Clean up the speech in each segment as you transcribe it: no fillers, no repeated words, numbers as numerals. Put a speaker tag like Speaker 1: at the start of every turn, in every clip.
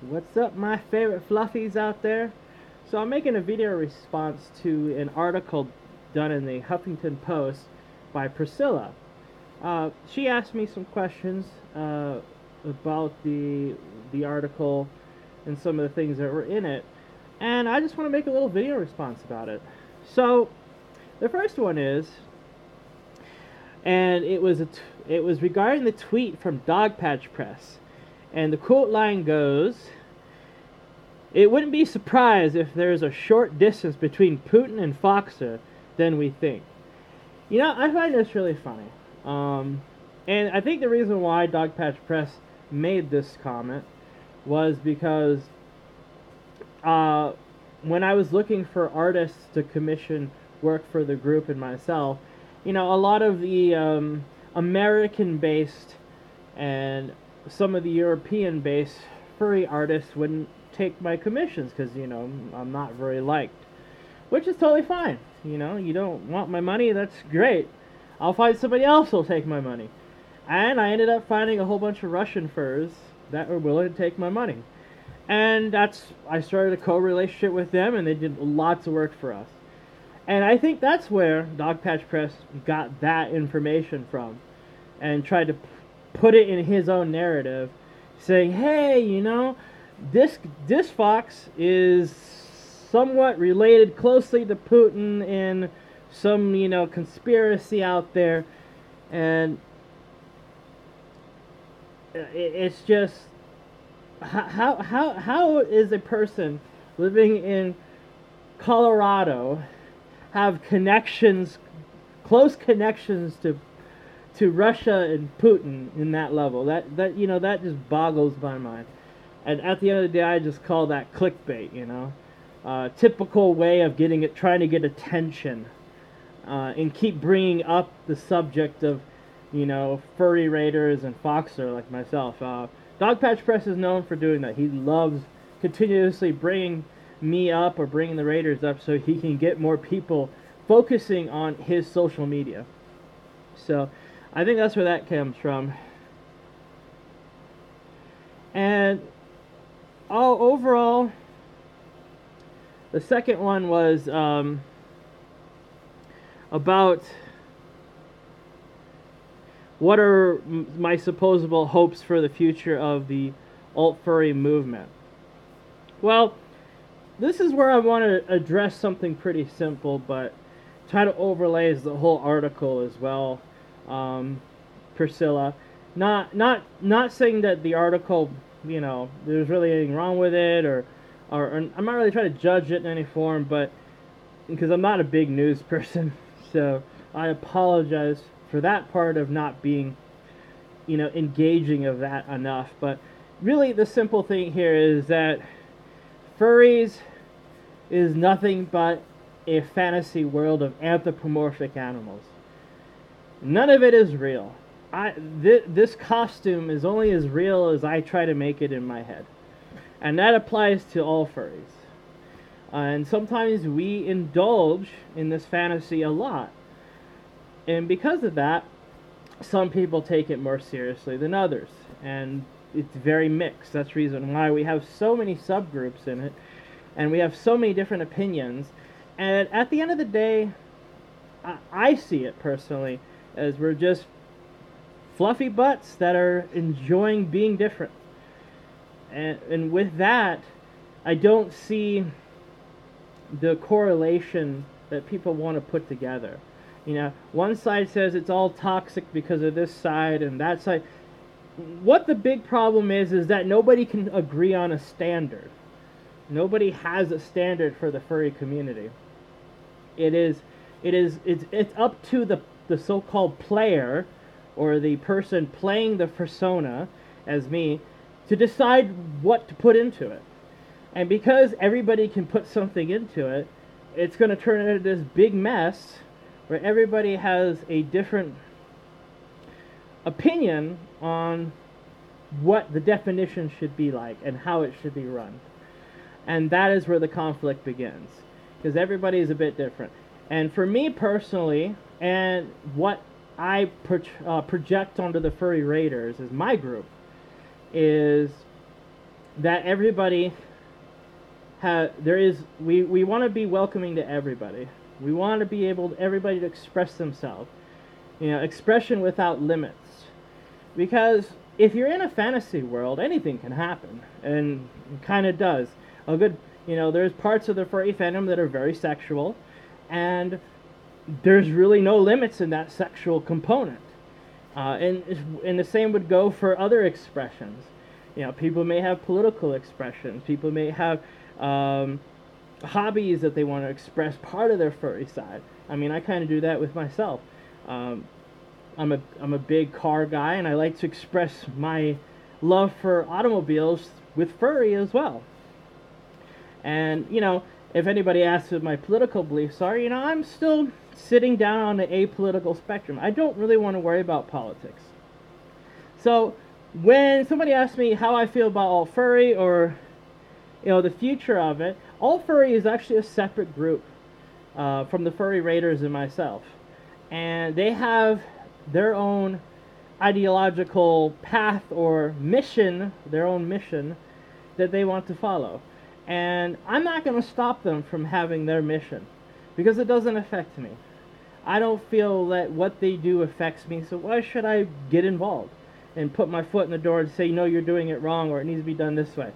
Speaker 1: What's up, my favorite fluffies out there? So I'm making a video response to an article done in the Huffington Post by Priscilla. She asked me some questions about the article and some of the things that were in it, and I just want to make a little video response about it. So the first one is, and it was regarding the tweet from Dogpatch Press, and the quote line goes. It wouldn't be surprised if there's a short distance between Putin and Foxer than we think. I find this really funny. And I think the reason why Dogpatch Press made this comment was because when I was looking for artists to commission work for the group and myself, a lot of the American-based and some of the European-based furry artists wouldn't take my commissions because I'm not very liked, which is totally fine. You don't want my money, that's great. I'll find somebody else who'll take my money. And I ended up finding a whole bunch of Russian furs that were willing to take my money, and I started a co-relationship with them, and they did lots of work for us. And I think that's where Dogpatch Press got that information from, and tried to put it in his own narrative, saying, hey, this fox is somewhat related closely to Putin in some, conspiracy out there. And it's just, how is a person living in Colorado have connections, close connections to Russia and Putin in that level? That just boggles my mind. And at the end of the day, I just call that clickbait. Typical way of trying to get attention, and keep bringing up the subject of, furry raiders and Foxer like myself. Dogpatch Press is known for doing that. He loves continuously bringing me up or bringing the raiders up so he can get more people focusing on his social media. So I think that's where that comes from. And overall, the second one was about what are my supposable hopes for the future of the alt-furry movement. Well, this is where I want to address something pretty simple, but try to overlay the whole article as well. Priscilla, not saying that the article, there's really anything wrong with it, or I'm not really trying to judge it in any form, but because I'm not a big news person, so I apologize for that part of not being, engaging of that enough. But really, the simple thing here is that furries is nothing but a fantasy world of anthropomorphic animals. None of it is real. This costume is only as real as I try to make it in my head. And that applies to all furries. And sometimes we indulge in this fantasy a lot. And because of that, some people take it more seriously than others. And it's very mixed. That's the reason why we have so many subgroups in it. And we have so many different opinions. And at the end of the day, I see it personally as we're just fluffy butts that are enjoying being different. And with that, I don't see the correlation that people want to put together. One side says it's all toxic because of this side and that side. What the big problem is that nobody can agree on a standard. Nobody has a standard for the furry community. It's up to the so-called player, or the person playing the persona, as me, to decide what to put into it. And because everybody can put something into it, it's going to turn into this big mess where everybody has a different opinion on what the definition should be like and how it should be run. And that is where the conflict begins, because everybody is a bit different. And for me personally, and what I project onto the furry raiders as my group, is that everybody we want to be welcoming to everybody. We want to be able everybody to express themselves. Expression without limits. Because if you're in a fantasy world, anything can happen, and it kind of does. There's parts of the furry fandom that are very sexual, and there's really no limits in that sexual component. And the same would go for other expressions. People may have political expressions. People may have hobbies that they want to express part of their furry side. I mean, I kind of do that with myself. I'm a big car guy, and I like to express my love for automobiles with furry as well. And if anybody asks what my political beliefs are, I'm still sitting down on the apolitical spectrum. I don't really want to worry about politics. So when somebody asks me how I feel about alt furry or the future of it, alt furry is actually a separate group from the furry raiders and myself, and they have their own ideological path or mission, their own mission that they want to follow. And I'm not going to stop them from having their mission because it doesn't affect me. I don't feel that what they do affects me, so why should I get involved and put my foot in the door and say, no, you're doing it wrong, or it needs to be done this way.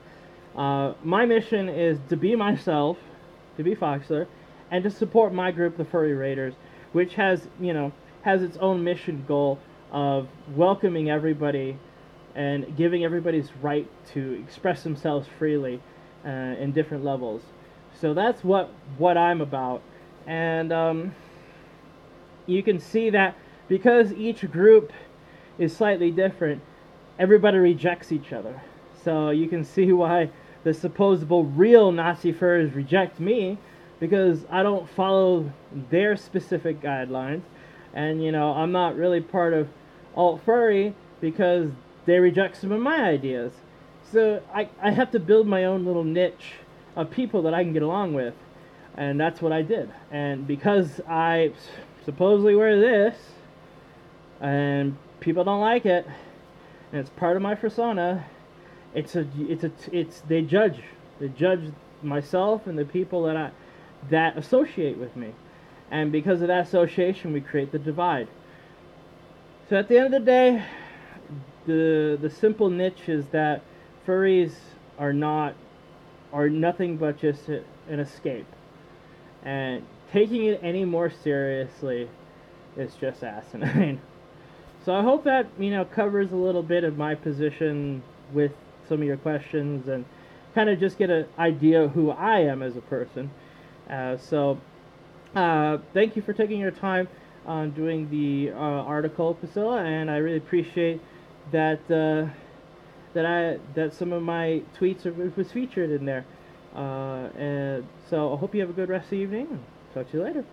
Speaker 1: My mission is to be myself, to be Foxler, and to support my group, the Furry Raiders, which has its own mission goal of welcoming everybody and giving everybody's right to express themselves freely in different levels. So that's what I'm about. And you can see that because each group is slightly different, everybody rejects each other. So you can see why the supposable real Nazi furries reject me, because I don't follow their specific guidelines. And I'm not really part of alt furry because they reject some of my ideas. So I have to build my own little niche of people that I can get along with. And that's what I did. And because I supposedly wear this, and people don't like it, and it's part of my persona, they judge myself and the people that associate with me. And because of that association, we create the divide. So at the end of the day, the simple niche is that furries are nothing but just an escape. And taking it any more seriously is just asinine. So I hope that covers a little bit of my position with some of your questions and kind of just get an idea of who I am as a person. Thank you for taking your time on doing the article, Priscilla, and I really appreciate that some of my tweets was featured in there. And so I hope you have a good rest of the evening. Talk to you later.